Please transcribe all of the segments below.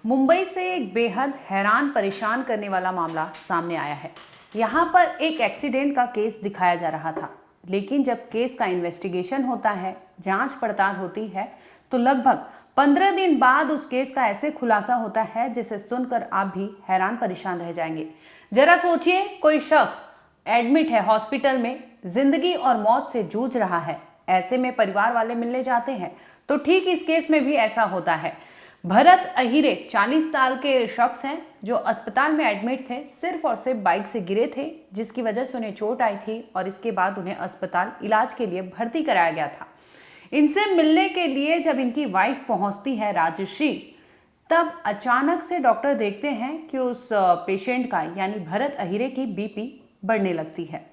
मुंबई से एक बेहद हैरान परेशान करने वाला मामला सामने आया है। यहाँ पर एक एक्सीडेंट का केस दिखाया जा रहा था, लेकिन जब केस का इन्वेस्टिगेशन होता है, जांच पड़ताल होती है, तो लगभग 15 दिन बाद उस केस का ऐसे खुलासा होता है जिसे सुनकर आप भी हैरान परेशान रह जाएंगे। जरा सोचिए, कोई शख्स एडमिट है हॉस्पिटल में, जिंदगी और मौत से जूझ रहा है। ऐसे में परिवार वाले मिलने जाते हैं, तो ठीक इस केस में भी ऐसा होता है। भरत अहिरे 40 साल के शख्स हैं जो अस्पताल में एडमिट थे, सिर्फ और सिर्फ बाइक से गिरे थे, जिसकी वजह से उन्हें चोट आई थी और इसके बाद उन्हें अस्पताल इलाज के लिए भर्ती कराया गया था। इनसे मिलने के लिए जब इनकी वाइफ पहुंचती है राजश्री, तब अचानक से डॉक्टर देखते हैं कि उस पेशेंट का यानी भरत अहिरे की बीपी बढ़ने लगती है।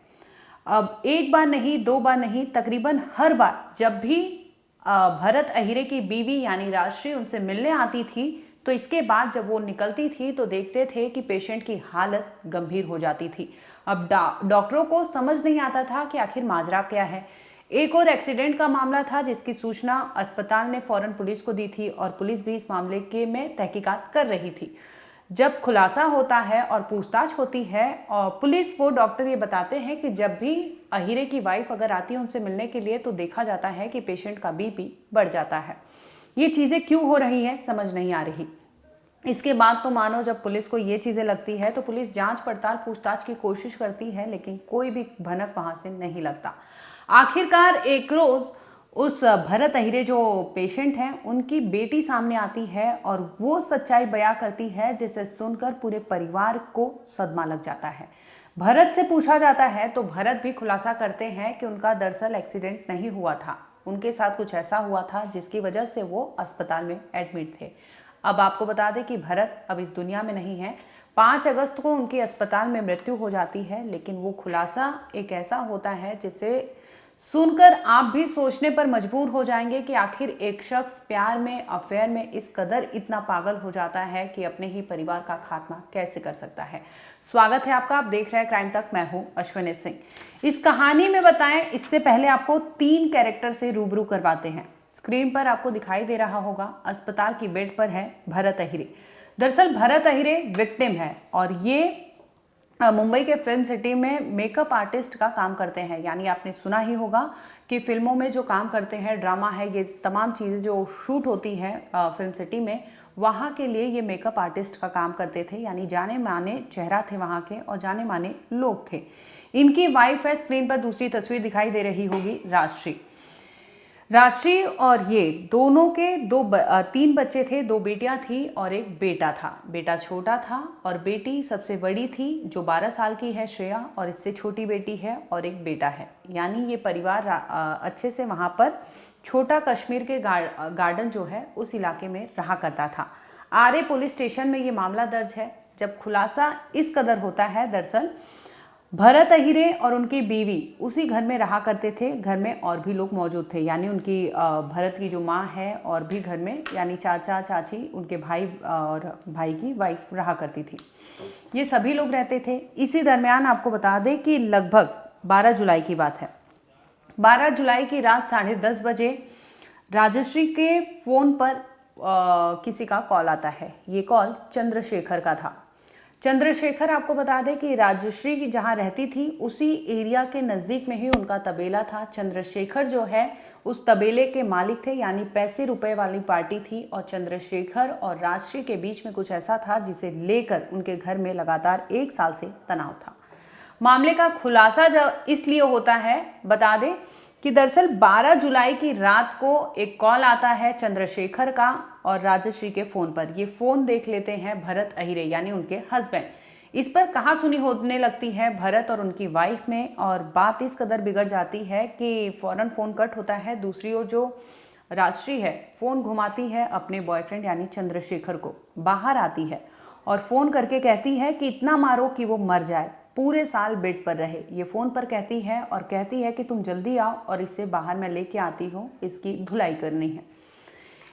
अब एक बार नहीं, दो बार नहीं, तकरीबन हर बार जब भी भरत अहिरे की बीवी यानी राजश्री उनसे मिलने आती थी, तो इसके बाद जब वो निकलती थी तो देखते थे कि पेशेंट की हालत गंभीर हो जाती थी। अब डॉक्टरों को समझ नहीं आता था कि आखिर माजरा क्या है। एक और एक्सीडेंट का मामला था जिसकी सूचना अस्पताल ने फौरन पुलिस को दी थी और पुलिस भी इस मामले के में तहकीकात कर रही थी। जब खुलासा होता है और पूछताछ होती है और पुलिस को डॉक्टर ये बताते हैं कि जब भी अहिरे की वाइफ अगर आती है उनसे मिलने के लिए, तो देखा जाता है कि पेशेंट का बीपी बढ़ जाता है। ये चीज़ें क्यों हो रही हैं समझ नहीं आ रही। इसके बाद तो मानो जब पुलिस को ये चीज़ें लगती है तो पुलिस जांच पड़ताल पूछताछ की कोशिश करती है, लेकिन कोई भी भनक वहाँ से नहीं लगता। आखिरकार एक रोज़ उस भरत अहिरे जो पेशेंट हैं, उनकी बेटी सामने आती है और वो सच्चाई बयां करती है जिसे सुनकर पूरे परिवार को सदमा लग जाता है। भरत से पूछा जाता है तो भरत भी खुलासा करते हैं कि उनका दरअसल एक्सीडेंट नहीं हुआ था, उनके साथ कुछ ऐसा हुआ था जिसकी वजह से वो अस्पताल में एडमिट थे। अब आपको बता दें कि भरत अब इस दुनिया में नहीं है। 5 अगस्त को उनकी अस्पताल में मृत्यु हो जाती है, लेकिन वो खुलासा एक ऐसा होता है जिसे सुनकर आप भी सोचने पर मजबूर हो जाएंगे कि आखिर एक शख्स प्यार में, अफेयर में इस कदर इतना पागल हो जाता है कि अपने ही परिवार का खात्मा कैसे कर सकता है। स्वागत है आपका, आप देख रहे हैं क्राइम तक, मैं हूं अश्विनी सिंह। इस कहानी में बताएं इससे पहले आपको 3 कैरेक्टर से रूबरू करवाते हैं। स्क्रीन पर आपको दिखाई दे रहा होगा, अस्पताल की बेड पर है भरत अहिरे। दरअसल भरत अहिरे विक्टिम है और ये मुंबई के फिल्म सिटी में मेकअप आर्टिस्ट का काम करते हैं। यानी आपने सुना ही होगा कि फिल्मों में जो काम करते हैं, ड्रामा है, ये तमाम चीज़ें जो शूट होती हैं फिल्म सिटी में, वहाँ के लिए ये मेकअप आर्टिस्ट का काम करते थे। यानी जाने माने चेहरा थे वहाँ के और जाने माने लोग थे। इनकी वाइफ है, स्क्रीन पर दूसरी तस्वीर दिखाई दे रही होगी, राजश्री और ये दोनों के 3 बच्चे थे, 2 बेटियां थी और एक बेटा था। बेटा छोटा था और बेटी सबसे बड़ी थी जो 12 साल की है, श्रेया, और इससे छोटी बेटी है और एक बेटा है। यानी ये परिवार अच्छे से वहाँ पर छोटा कश्मीर के गार्डन जो है उस इलाके में रहा करता था। आरे पुलिस स्टेशन में ये मामला दर्ज है। जब खुलासा इस कदर होता है, दरअसल भरत अहिरे और उनकी बीवी उसी घर में रहा करते थे। घर में और भी लोग मौजूद थे, यानी उनकी भरत की जो माँ है और भी घर में, यानी चाचा चाची, उनके भाई और भाई की वाइफ रहा करती थी। ये सभी लोग रहते थे। इसी दरमियान आपको बता दें कि लगभग 12 जुलाई की बात है। 12 जुलाई की रात 10:30 बजे राजश्री के फ़ोन पर किसी का कॉल आता है। ये कॉल चंद्रशेखर का था। चंद्रशेखर, आपको बता दें कि राजश्री की जहाँ रहती थी उसी एरिया के नज़दीक में ही उनका तबेला था। चंद्रशेखर जो है उस तबेले के मालिक थे, यानी पैसे रुपए वाली पार्टी थी और चंद्रशेखर और राजश्री के बीच में कुछ ऐसा था जिसे लेकर उनके घर में लगातार 1 साल से तनाव था। मामले का खुलासा जब इसलिए होता है, बता दें कि दरअसल 12 जुलाई की रात को एक कॉल आता है चंद्रशेखर का और राजश्री के फ़ोन पर। ये फ़ोन देख लेते हैं भरत अहिरे, यानी उनके हस्बैंड। इस पर कहासुनी होने लगती है भरत और उनकी वाइफ में और बात इस कदर बिगड़ जाती है कि फ़ौरन फ़ोन कट होता है। दूसरी ओर जो राजश्री है फ़ोन घुमाती है अपने बॉयफ्रेंड यानी चंद्रशेखर को, बाहर आती है और फ़ोन करके कहती है कि इतना मारो कि वो मर जाए, पूरे साल बेड पर रहे। ये फ़ोन पर कहती है और कहती है कि तुम जल्दी आओ और इससे बाहर मैं लेके आती हूँ, इसकी धुलाई करनी है।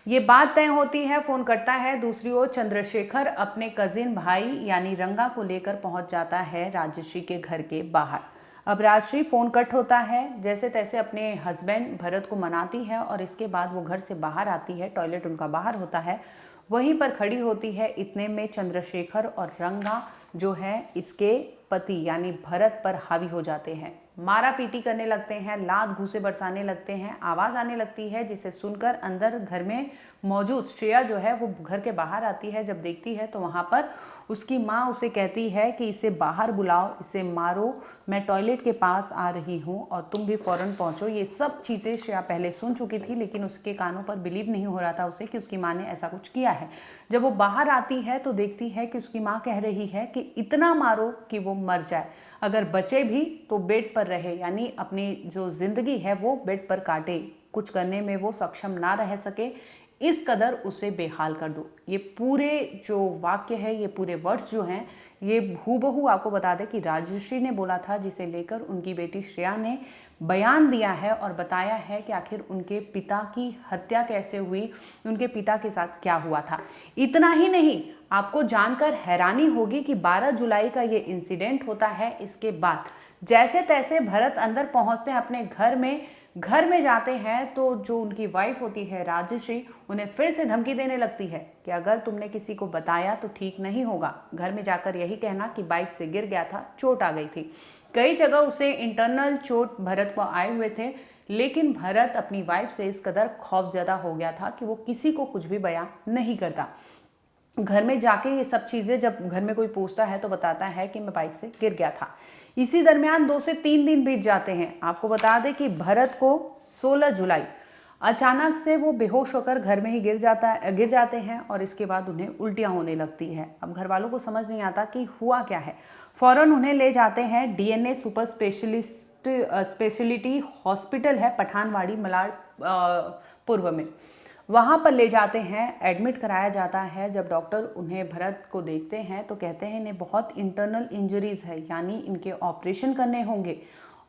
ये बात तय होती है, फ़ोन करता है। दूसरी ओर चंद्रशेखर अपने कजिन भाई यानी रंगा को लेकर पहुंच जाता है राजश्री के घर के बाहर। अब राजश्री फ़ोन कट होता है, जैसे तैसे अपने हस्बैंड भरत को मनाती है और इसके बाद वो घर से बाहर आती है। टॉयलेट उनका बाहर होता है, वहीं पर खड़ी होती है। इतने में चंद्रशेखर और रंगा जो है इसके पति यानी भरत पर हावी हो जाते हैं, मारा पीटी करने लगते हैं, लात घूंसे बरसाने लगते हैं। आवाज आने लगती है जिसे सुनकर अंदर घर में मौजूद श्रेया जो है वो घर के बाहर आती है। जब देखती है तो वहां पर उसकी माँ उसे कहती है कि इसे बाहर बुलाओ, इसे मारो, मैं टॉयलेट के पास आ रही हूँ और तुम भी फौरन पहुँचो। ये सब चीज़ें श्रेया पहले सुन चुकी थी, लेकिन उसके कानों पर बिलीव नहीं हो रहा था उसे कि उसकी माँ ने ऐसा कुछ किया है। जब वो बाहर आती है तो देखती है कि उसकी माँ कह रही है कि इतना मारो कि वो मर जाए, अगर बचे भी तो बेड पर रहे, यानी अपनी जो जिंदगी है वो बेड पर काटे, कुछ करने में वो सक्षम ना रह सके, इस कदर उसे बेहाल कर दो। ये पूरे जो वाक्य है, ये पूरे वर्ड्स जो हैं, ये हूबहू आपको बता दें कि राजश्री ने बोला था, जिसे लेकर उनकी बेटी श्रेया ने बयान दिया है और बताया है कि आखिर उनके पिता की हत्या कैसे हुई, उनके पिता के साथ क्या हुआ था। इतना ही नहीं, आपको जानकर हैरानी होगी कि 12 जुलाई का ये इंसिडेंट होता है। इसके बाद जैसे तैसे भरत अंदर पहुंचते हैं अपने घर में जाते हैं तो जो उनकी वाइफ होती है राजश्री, उन्हें फिर से धमकी देने लगती है कि अगर तुमने किसी को बताया तो ठीक नहीं होगा। घर में जाकर यही कहना कि बाइक से गिर गया था, चोट आ गई थी। कई जगह उसे इंटरनल चोट भरत को आए हुए थे, लेकिन भरत अपनी वाइफ से इस कदर खौफजदा हो गया था कि वो किसी को कुछ भी बयान नहीं करता। घर में जाके ये सब चीज़ें जब घर में कोई पूछता है तो बताता है कि मैं बाइक से गिर गया था। इसी दरमियान 2 से 3 दिन बीत जाते हैं। आपको बता दें कि भरत को 16 जुलाई अचानक से वो बेहोश होकर घर में ही गिर जाते हैं और इसके बाद उन्हें उल्टियाँ होने लगती है। अब घर वालों को समझ नहीं आता कि हुआ क्या है। फौरन उन्हें ले जाते हैं डीएनए सुपर स्पेशलिटी हॉस्पिटल है पठानवाड़ी मलाड पूर्व में, वहाँ पर ले जाते हैं, एडमिट कराया जाता है। जब डॉक्टर उन्हें भरत को देखते हैं तो कहते हैं इन्हें बहुत इंटरनल इंजरीज है, यानी इनके ऑपरेशन करने होंगे।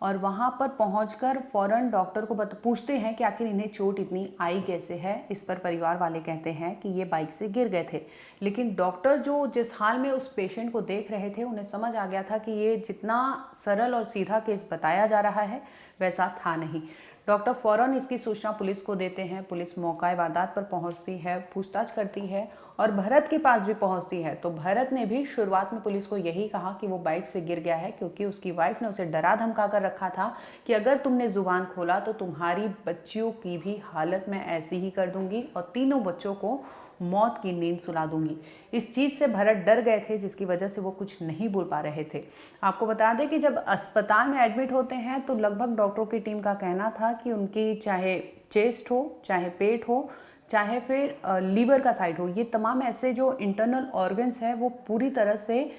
और वहाँ पर पहुंचकर फौरन डॉक्टर को पूछते हैं कि आखिर इन्हें चोट इतनी आई कैसे है। इस पर परिवार वाले कहते हैं कि ये बाइक से गिर गए थे, लेकिन डॉक्टर जो जिस हाल में उस पेशेंट को देख रहे थे उन्हें समझ आ गया था कि ये जितना सरल और सीधा केस बताया जा रहा है वैसा था नहीं। डॉक्टर फौरन इसकी सूचना पुलिस को देते हैं। पुलिस मौका वारदात पर पहुंचती है, पूछताछ करती है और भरत के पास भी पहुंचती है। तो भरत ने भी शुरुआत में पुलिस को यही कहा कि वो बाइक से गिर गया है, क्योंकि उसकी वाइफ ने उसे डरा धमका कर रखा था कि अगर तुमने जुबान खोला तो तुम्हारी बच्चियों की भी हालत मैं ऐसी ही कर दूंगी और तीनों बच्चों को मौत की नींद सुला दूंगी। इस चीज़ से भरत डर गए थे, जिसकी वजह से वो कुछ नहीं बोल पा रहे थे। आपको बता दें कि जब अस्पताल में एडमिट होते हैं तो लगभग डॉक्टरों की टीम का कहना था कि उनकी चाहे चेस्ट हो, चाहे पेट हो, चाहे फिर लीवर का साइड हो, ये तमाम ऐसे जो इंटरनल ऑर्गन्स हैं वो पूरी तरह से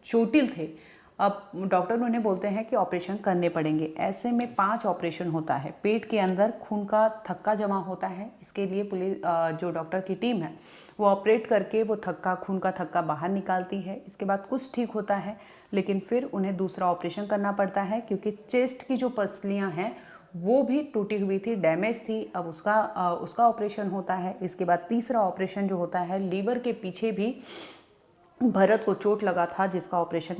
चोटिल थे। अब डॉक्टर उन्हें बोलते हैं कि ऑपरेशन करने पड़ेंगे। ऐसे में 5 ऑपरेशन होता है। पेट के अंदर खून का थक्का जमा होता है, इसके लिए पुलिस जो डॉक्टर की टीम है वो ऑपरेट करके वो खून का थक्का बाहर निकालती है। इसके बाद कुछ ठीक होता है, लेकिन फिर उन्हें दूसरा ऑपरेशन करना पड़ता है, क्योंकि चेस्ट की जो पसलियाँ हैं वो भी टूटी हुई थी, डैमेज थी। अब उसका ऑपरेशन होता है। इसके बाद तीसरा ऑपरेशन जो होता है, लीवर के पीछे भी भरत को चोट लगा था, जिसका ऑपरेशन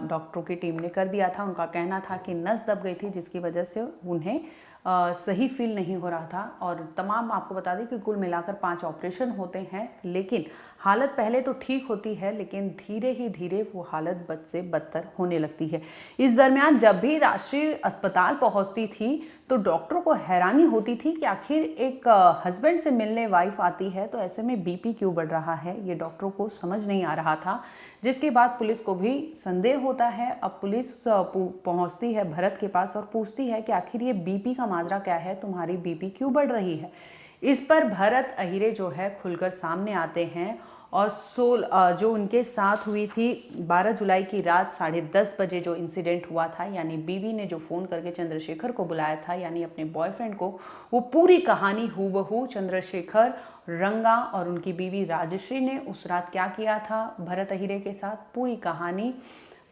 डॉक्टरों की टीम ने कर दिया था। उनका कहना था कि नस दब गई थी, जिसकी वजह से उन्हें सही फील नहीं हो रहा था। और तमाम आपको बता दें कि कुल मिलाकर 5 ऑपरेशन होते हैं, लेकिन हालत पहले तो ठीक होती है, लेकिन धीरे ही धीरे वो हालत बद से बदतर होने लगती है। इस दरमियान जब भी राष्ट्रीय अस्पताल पहुंचती थी तो डॉक्टरों को हैरानी होती थी कि आखिर एक हस्बैंड से मिलने वाइफ आती है तो ऐसे में बीपी क्यों बढ़ रहा है, ये डॉक्टरों को समझ नहीं आ रहा था। जिसके बाद पुलिस को भी संदेह होता है। अब पुलिस पहुंचती है भरत के पास और पूछती है कि आखिर ये बीपी का माजरा क्या है, तुम्हारी बीपी क्यों बढ़ रही है। इस पर भरत अहिरे जो है खुलकर सामने आते हैं और जो उनके साथ हुई थी 12 जुलाई की रात 10:30 बजे जो इंसिडेंट हुआ था, यानी बीवी ने जो फ़ोन करके चंद्रशेखर को बुलाया था, यानी अपने बॉयफ्रेंड को, वो पूरी कहानी हूबहू चंद्रशेखर, रंगा और उनकी बीवी राजश्री ने उस रात क्या किया था भरत अहिरे के साथ, पूरी कहानी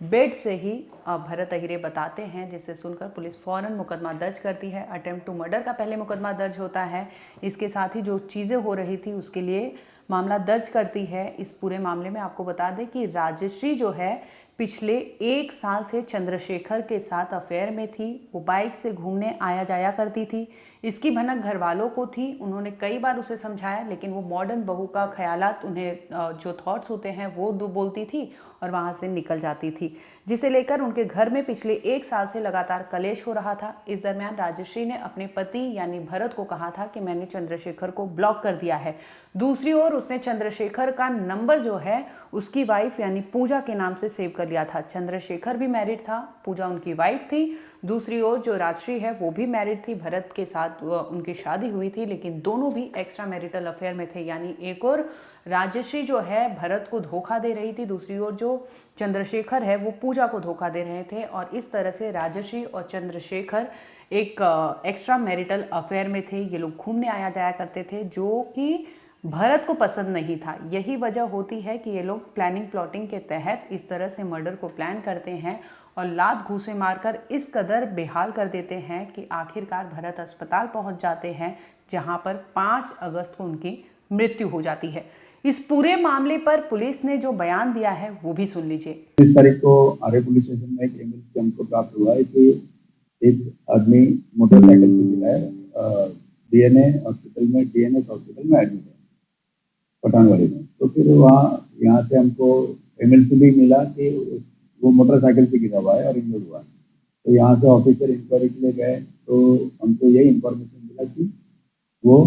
बेड से ही भरत अहिरे बताते हैं, जिसे सुनकर पुलिस फौरन मुकदमा दर्ज करती है। अटेम्प्ट टू मर्डर का पहले मुकदमा दर्ज होता है। इसके साथ ही जो चीज़ें हो रही थी उसके लिए मामला दर्ज करती है। इस पूरे मामले में आपको बता दें कि राजश्री जो है पिछले 1 साल से चंद्रशेखर के साथ अफेयर में थी। वो बाइक से घूमने आया जाया करती थी। इसकी भनक घर वालों को थी। उन्होंने कई बार उसे समझाया, लेकिन वो मॉडर्न बहू का ख्यालात उन्हें जो थॉट्स होते हैं वो बोलती थी और वहाँ से निकल जाती थी, जिसे लेकर उनके घर में पिछले 1 साल से लगातार कलेश हो रहा था। इस दरमियान राजश्री ने अपने पति यानी भरत को कहा था कि मैंने चंद्रशेखर को ब्लॉक कर दिया है। दूसरी ओर उसने चंद्रशेखर का नंबर जो है उसकी वाइफ यानी पूजा के नाम से सेव कर लिया था। चंद्रशेखर भी मैरिड था, पूजा उनकी वाइफ थी। दूसरी ओर जो राजश्री है वो भी मैरिड थी, भरत के साथ उनकी शादी हुई थी, लेकिन दोनों भी एक्स्ट्रा मैरिटल अफेयर में थे। यानी एक और राजश्री जो है भरत को धोखा दे रही थी, दूसरी ओर जो चंद्रशेखर है वो पूजा को धोखा दे रहे थे। और इस तरह से राजश्री और चंद्रशेखर एक एक्स्ट्रा मैरिटल अफेयर में थे। ये लोग घूमने आया जाया करते थे, जो कि भरत को पसंद नहीं था। यही वजह होती है कि ये लोग प्लानिंग प्लॉटिंग के तहत इस तरह से मर्डर को प्लान करते हैं और लात घूंसे मारकर इस कदर बेहाल कर देते हैं कि आखिरकार भरत अस्पताल पहुंच जाते हैं, जहां पर 5 अगस्त को उनकी मृत्यु हो जाती है। इस पूरे मामले पर पुलिस ने जो बयान दिया है वो भी सुन लीजिए। 30 तारीख को आरे पुलिस स्टेशन में एक एमएलसी हमको प्राप्त हुआ है कि एक आदमी मोटरसाइकिल से गिरा है, डीएनएस हॉस्पिटल में एडमिट है पठानवाड़ी में। तो फिर यहाँ से हमको एमएलसी भी मिला कि वो मोटरसाइकिल से गिरा हुआ है और इंजर्ड हुआ है। तो यहाँ से ऑफिसर इंक्वायरी के लिए गए तो हमको यही इंफॉर्मेशन मिला कि वो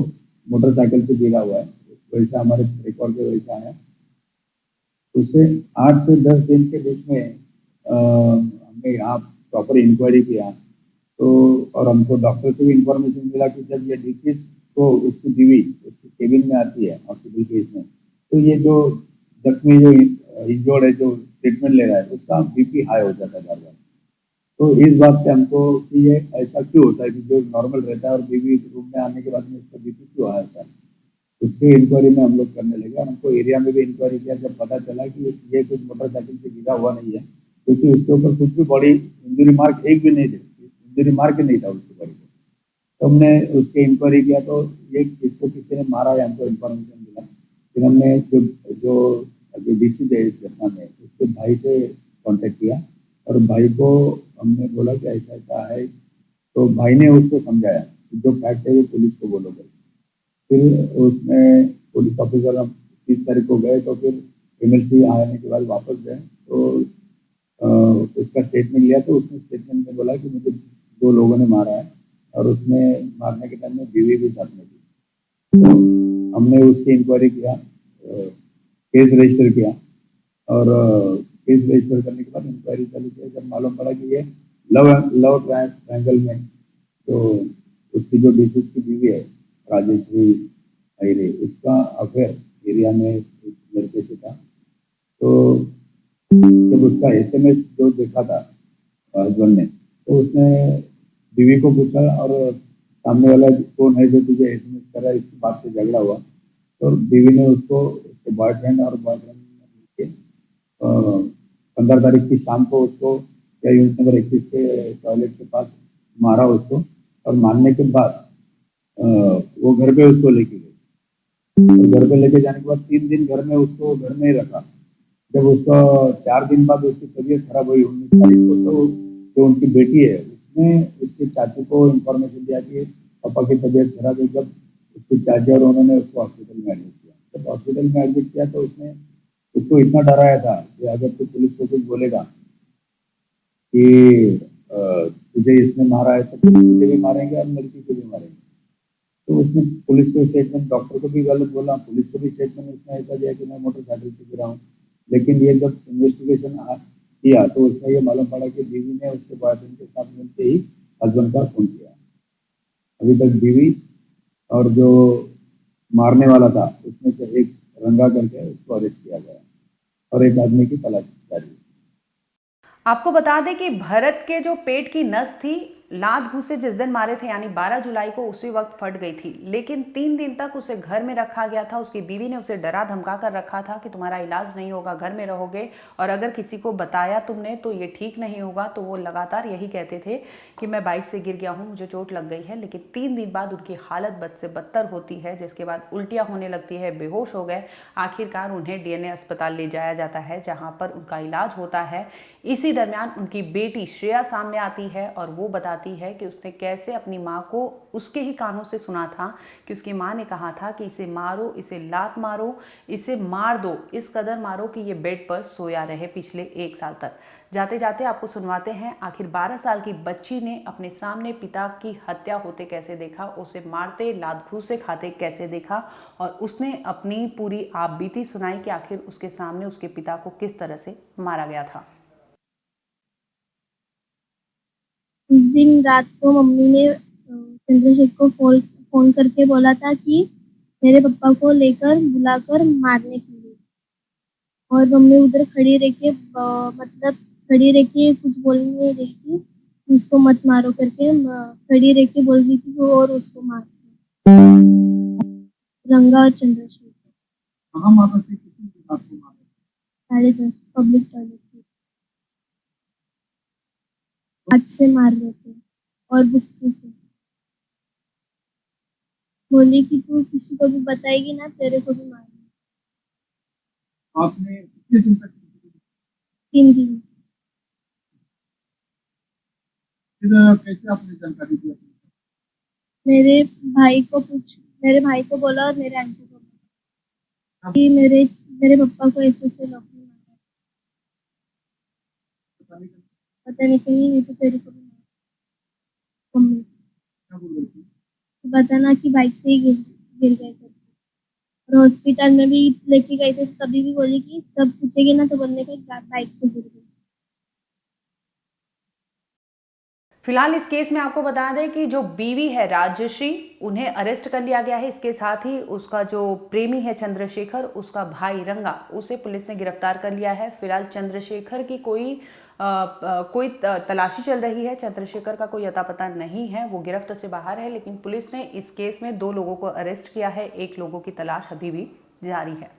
मोटरसाइकिल से गिरा हुआ है। वैसा हमारे रिकॉर्ड पे वैसा है। उससे 8 से 10 दिन के बीच में हमने यहाँ प्रॉपर इंक्वायरी किया तो, और हमको डॉक्टर से भी इंफॉर्मेशन मिला कि जब ये डिसीज को उसकी बीवी उसकी केबिन में आती है हॉस्पिटल केस में, तो ये जो जख्मी जो इंजर्ड है जो ट्रीटमेंट ले रहा है उसका बीपी हाई हो जाता है बार बार। तो इस बात से हमको कि ये ऐसा क्यों होता है कि जो नॉर्मल रहता है और बीवी रूम में आने के बाद में इसका बीपी क्यों हाई होता है, उसके इंक्वायरी में हम लोग करने लगे। और हमको एरिया में भी इंक्वायरी किया, जब पता चला कि ये कुछ मोटरसाइकिल से गिरा हुआ नहीं है, क्योंकि उसके ऊपर कुछ भी बॉडी इंजरी मार्क एक भी नहीं थे, इंजरी मार्क नहीं था उसके बॉडी पे। तो हमने उसके इंक्वायरी किया तो ये इसको किसी ने मारा है हमको इन्फॉर्मेशन मिला। फिर हमने जो डिसीज है इस घटना में उसके भाई से कांटेक्ट किया और भाई को हमने बोला कि ऐसा ऐसा है। तो भाई ने उसको समझाया कि जो फैक्ट है वो पुलिस को बोलोगे। फिर उसमें पुलिस ऑफिसर हम 30 तारीख को गए तो फिर एमएलसी आने के बाद वापस गए तो उसका स्टेटमेंट लिया। तो उसने स्टेटमेंट में बोला कि मुझे 2 लोगों ने मारा है और उसने मारने के टाइम में बीवी भी साथ में थी। तो हमने उसकी इंक्वायरी किया, केस रजिस्टर किया और केस रजिस्टर करने के बाद इंक्वायरी चालू किया। जब मालूम पड़ा कि ये लव ट्रायंगल में तो उसकी जो डिसीज की बीवी है राजेश्री अहिरे, उसका अफेयर एरिया में एक लड़के से था। तो जब उसका एसएमएस जो देखा था हस्बैंड ने, तो उसने बीवी को पूछा और सामने वाला कौन है जो तुझे एसएमएस कर रहा है, इसकी बात से झगड़ा हुआ। तो बीवी ने उसको उसके बॉयफ्रेंड मिलकर 15 तारीख की शाम को उसको या यूनिट नंबर 21 के टॉयलेट के पास मारा उसको। और मारने के बाद वो घर पे उसको लेके गए और घर पे लेके जाने के बाद 3 दिन घर में उसको घर में ही रखा। जब उसका 4 दिन बाद उसकी तबीयत खराब हुई 19 तारीख को, तो जो उनकी बेटी है उसने उसके चाची को इन्फॉर्मेशन दिया कि पापा की तबीयत खराब है। जब उसकी चाची और उन्होंने उसको हॉस्पिटल में एडमिट किया। जब हॉस्पिटल में एडमिट किया तो उसने उसको इतना डराया था कि अगर तू पुलिस को कुछ बोलेगा कि तुझे इसने मारा है तो तुझे भी मारेंगे और लड़की को भी मारेंगे। तो उसने पुलिस को स्टेटमेंट, डॉक्टर को भी गलत बोला, पुलिस को भी स्टेटमेंट उसने ऐसा दिया कि मैं मोटरसाइकिल से गिरा हूँ। लेकिन ये जब इन्वेस्टिगेशन किया तो उसमें ये मालूम पड़ा कि बीवी ने उसके बॉयफ्रेंड के साथ मिलकर ही हस्बैंड का खून किया। अभी तक बीवी और जो मारने वाला था उसमें से एक रंगा करके उसको अरेस्ट किया गया और एक आदमी की तलाश जारी है। आपको बता दें कि भरत के जो पेट की नस थी लात घूंसे जिस दिन मारे थे यानी 12 जुलाई को उसी वक्त फट गई थी, लेकिन 3 दिन तक उसे घर में रखा गया था। उसकी बीवी ने उसे डरा धमका कर रखा था कि तुम्हारा इलाज नहीं होगा, घर में रहोगे और अगर किसी को बताया तुमने तो ये ठीक नहीं होगा। तो वो लगातार यही कहते थे कि मैं बाइक से गिर गया हूँ, मुझे चोट लग गई है। लेकिन 3 दिन बाद उनकी हालत बद से बदतर होती है, जिसके बाद उल्टियाँ होने लगती है, बेहोश हो गए। आखिरकार उन्हें डीएनए अस्पताल ले जाया जाता है जहाँ पर उनका इलाज होता है। इसी दरमियान उनकी बेटी श्रेया सामने आती है और वो बताती है कि उसने कैसे अपनी माँ को उसके ही कानों से सुना था कि उसकी माँ ने कहा था कि इसे मारो, इसे लात मारो, इसे मार दो, इस कदर मारो कि ये बेड पर सोया रहे पिछले 1 साल तक। जाते जाते आपको सुनवाते हैं आखिर 12 साल की बच्ची ने अपने सामने पिता की हत्या होते कैसे देखा, उसे मारते लात घूंसे खाते कैसे देखा और उसने अपनी पूरी आपबीती सुनाई कि आखिर उसके सामने उसके पिता को किस तरह से मारा गया था। उस दिन रात को मम्मी ने चंद्रशेखर को फोन करके बोला था कि मेरे पापा को लेकर बुलाकर मारने के लिए, और मम्मी उधर खड़ी रह के कुछ बोल नहीं रही थी, उसको मत मारो करके खड़ी रह के बोल रही थी और उसको मार रंगा और चंद्रशेखर। कहाँ मारा थे, किसी के साथ को मारा? 10:30 पब्लिक टॉयलेट में हाथ से मार रहे थे और बुक्की से। बोली कि तू किसी को भी बताएगी ना तेरे को भी मारेंगे। आपने कितने दिन तक 3 दिन। फिर कैसे आपने जानकारी दी? मेरे भाई को बोला और मेरे आंटी को बोला कि मेरे पापा को ऐसे लोग ने मारा। पता नहीं कहीं तो तेरे को भी मारा। मम्मी क्या बोल रही थी? बताना कि बाइक से ही गिर गए थे और हॉस्पिटल में भी लेके गए थे, तभी भी बोली कि सब पूछेगी ना तो बोलने का बाइक से गिर गई। फिलहाल इस केस में आपको बता दें कि जो बीवी है राजश्री, उन्हें अरेस्ट कर लिया गया है। इसके साथ ही उसका जो प्रेमी है चंद्रशेखर, उसका भाई रंगा, उसे पुलिस ने गिरफ्तार कर लिया है। फिलहाल चंद्रशेखर की कोई तलाशी चल रही है। चंद्रशेखर का कोई अता पता नहीं है, वो गिरफ्त से बाहर है। लेकिन पुलिस ने इस केस में 2 लोगों को अरेस्ट किया है, 1 लोगों की तलाश अभी भी जारी है।